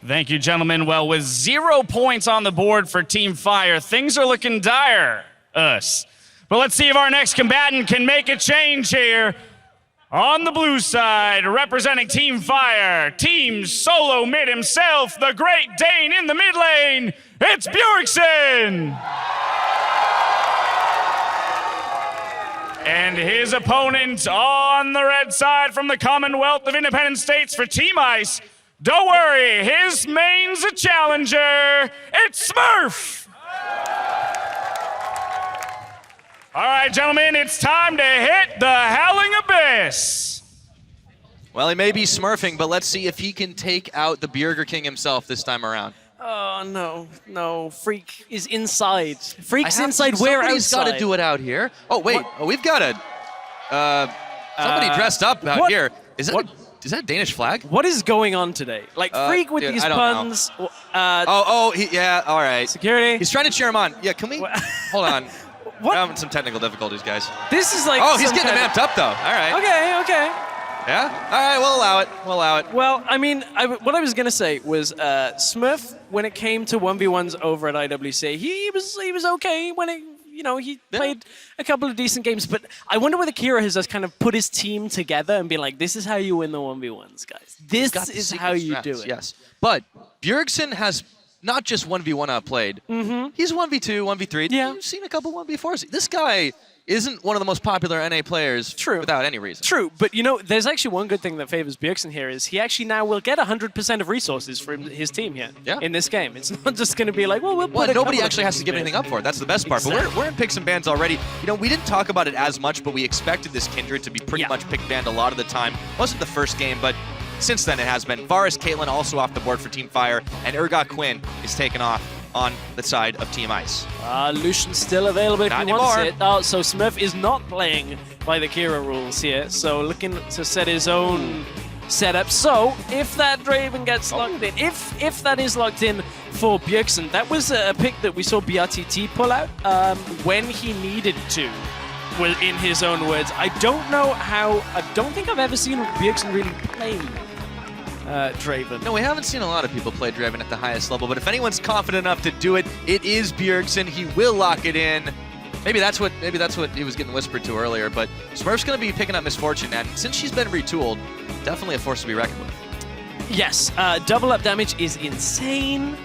Thank you, gentlemen. Well, with 0 points on the board for Team Fire, things are looking dire. But let's see if our next combatant can make a change here. On the blue side, representing Team Fire, Team Solo Mid himself, the Great Dane in the mid lane, it's Bjergsen! And his opponent on the red side from the Commonwealth of Independent States for Team Ice, don't worry, his main's a challenger, it's Smurf! All right, gentlemen, it's time to hit the Howling Abyss. Well, he may be smurfing, but let's see if he can take out the Burger King himself this time around. Oh, no. Freak is inside. Freak's inside, we're outside. Somebody's got to do it out here. Oh, wait. Oh, we've got somebody dressed up out here. Is that a Danish flag? What is going on today? Like, Freak with these puns. Yeah, all right. Security. He's trying to cheer him on. Yeah, can we? Hold on. What? We're having some technical difficulties, guys. This is like. Oh, he's getting him amped up, though. All right. Okay. Yeah? All right, we'll allow it. Well, I mean, what I was going to say was Smurf, when it came to 1v1s over at IWC, he was okay when he played a couple of decent games. But I wonder whether Kira has just kind of put his team together and been like, this is how you win the 1v1s, guys. This is how you do it. Yes. But Bjergsen has not just 1v1 outplayed. He's 1v2, 1v3. Yeah. You've seen a couple 1v4s. This guy isn't one of the most popular NA players without any reason. True, but there's actually one good thing that favors Bjergsen here is he actually now will get 100% of resources from his team here in this game. It's not just going to be like, well, nobody actually has to give anything up for it. That's the best part. But we're in picks and bans already. We didn't talk about it as much, but we expected this Kindred to be pretty much pick banned a lot of the time. Wasn't the first game, but since then it has been. Varus Caitlyn also off the board for Team Fire, and Urgot Quinn is taken off on the side of Team Ice. Lucian's still available if Not he wants anymore. it. Oh, so Smurf is not playing by the Kira rules here, so looking to set his own setup. So if that Dreven gets locked in, if that is locked in for Bjergsen, that was a pick that we saw BRTT pull out when he needed to. In his own words, I don't think I've ever seen Bjergsen really play Dreven. No, we haven't seen a lot of people play Dreven at the highest level, but if anyone's confident enough to do it, it is Bjergsen. He will lock it in. Maybe that's what he was getting whispered to earlier, but Smurf's going to be picking up Misfortune, and since she's been retooled, definitely a force to be reckoned with. Yes, double up damage is insane.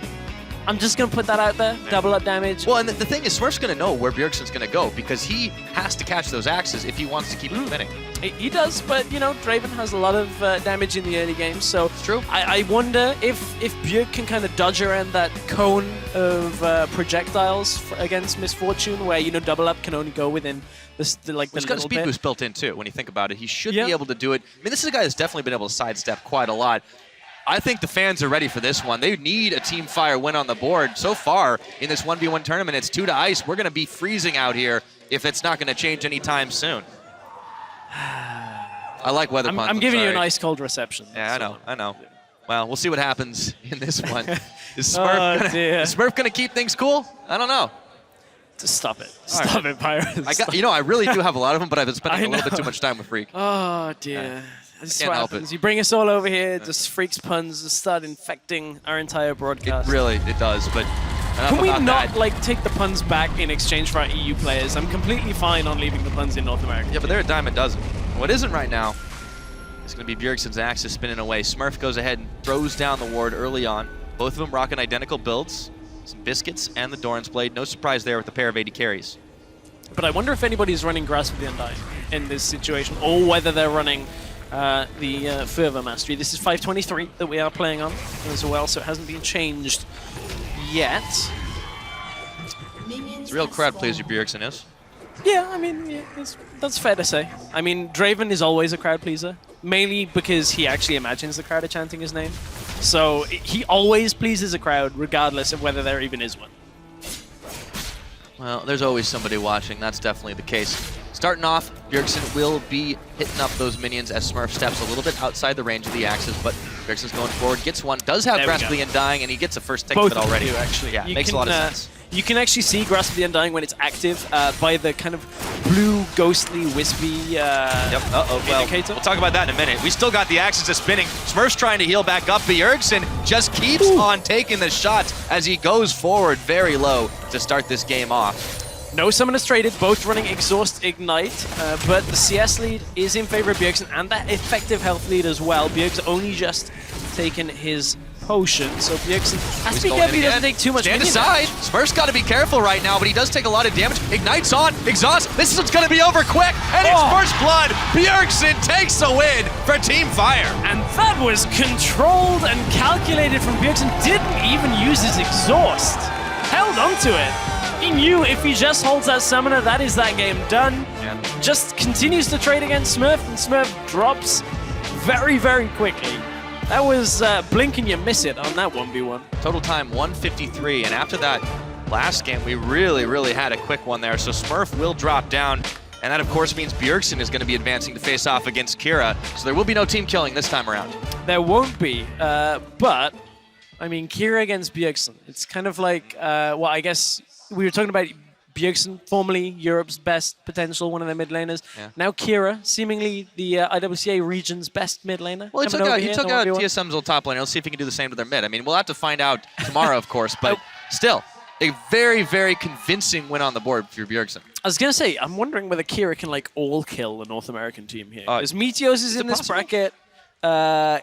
I'm just going to put that out there. Double up damage. Well, and the thing is, Smurf's going to know where Bjergsen's going to go because he has to catch those axes if he wants to keep it winning. He does, but, Dreven has a lot of damage in the early game, so it's true. I wonder if Bjerg can kind of dodge around that cone of projectiles against Misfortune, where, double up can only go within the little bit. He's got a speed boost built in, too, when you think about it. He should be able to do it. I mean, this is a guy that's definitely been able to sidestep quite a lot. I think the fans are ready for this one. They need a Team Fire win on the board. So far in this 1v1 tournament, it's 2 to ice. We're going to be freezing out here if it's not going to change anytime soon. I like weather puns. I'm giving you an ice-cold reception. Yeah, I know. Well, we'll see what happens in this one. Is Smurf going to keep things cool? I don't know. Just stop it. Stop it, Pirates. I really do have a lot of them, but I've been spending a little bit too much time with Freak. Oh, dear. This is what help happens. it. You bring us all over here, just Freak's puns just start infecting our entire broadcast. It does, but can we not take the puns back in exchange for our EU players? I'm completely fine on leaving the puns in North America. Yeah, but they're a dime a dozen. What isn't right now is going to be Bjergsen's axis spinning away. Smurf goes ahead and throws down the ward early on. Both of them rocking identical builds. Some Biscuits and the Doran's Blade. No surprise there with the pair of 80 carries. But I wonder if anybody's running Grasp of the Undying in this situation, or whether they're running the Fervor Mastery. This is 523 that we are playing on as well, so it hasn't been changed yet. It's a real crowd pleaser, Bjergsen is. Yeah, I mean, that's fair to say. I mean, Dreven is always a crowd pleaser, mainly because he actually imagines the crowd are chanting his name. So he always pleases a crowd, regardless of whether there even is one. Well, there's always somebody watching. That's definitely the case. Starting off, Bjergsen will be hitting up those minions as Smurf steps a little bit outside the range of the axes, but Bjergsen's going forward, gets one, does have Grasp of the Undying, and he gets a first take of it already. Both of you, actually. Yeah, makes a lot of sense. You can actually see Grasp of the Undying when it's active by the kind of blue, ghostly, wispy indicator. We'll talk about that in a minute. We still got the axes of spinning. Smurf's trying to heal back up. Bjergsen just keeps on taking the shots as he goes forward very low to start this game off. No summoners traded, both running Exhaust Ignite, but the CS lead is in favor of Bjergsen and that effective health lead as well. Bjergsen only just taken his potion, so Bjergsen has to be careful he doesn't take too much Stand minion aside. damage. Smurf's got to be careful right now, but he does take a lot of damage. Ignites on, exhaust. This is going to be over quick, and it's first blood. Bjergsen takes the win for Team Fire. And that was controlled and calculated from Bjergsen. Didn't even use his exhaust. Held onto it. He knew if he just holds that summoner, that is that game done. Yeah. Just continues to trade against Smurf, and Smurf drops very, very quickly. That was blink and you miss it on that 1v1. Total time 153, and after that last game, we really had a quick one there. So Smurf will drop down, and that of course means Bjergsen is going to be advancing to face off against Kira. So there will be no team killing this time around. There won't be, but I mean, Kira against Bjergsen. It's kind of like, well, I guess we were talking about Bjergsen, formerly Europe's best potential, one of their mid laners. Yeah. Now Kira, seemingly the IWCA region's best mid laner. Well, he took out TSM's old top laner. Let's see if he can do the same to their mid. I mean, we'll have to find out tomorrow, of course, but still, a very very convincing win on the board for Bjergsen. I was going to say, I'm wondering whether Kira can like all kill the North American team here. Because Meteos is in this bracket.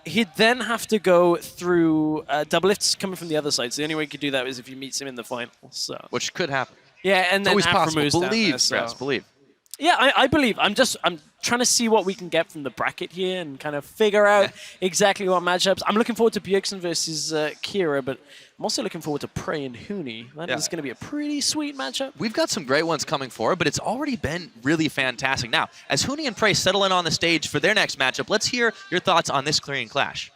He'd then have to go through double lifts coming from the other side. So the only way he could do that is if he meets him in the final. So. Which could happen. Yeah, and then always possible. Believe, Believe. Yeah, I believe. I'm trying to see what we can get from the bracket here and kind of figure out exactly what matchups. I'm looking forward to Bjergsen versus Kira, but I'm also looking forward to Prey and Huni. That is going to be a pretty sweet matchup. We've got some great ones coming forward, but it's already been really fantastic. Now, as Huni and Prey settle in on the stage for their next matchup, let's hear your thoughts on this clearing clash.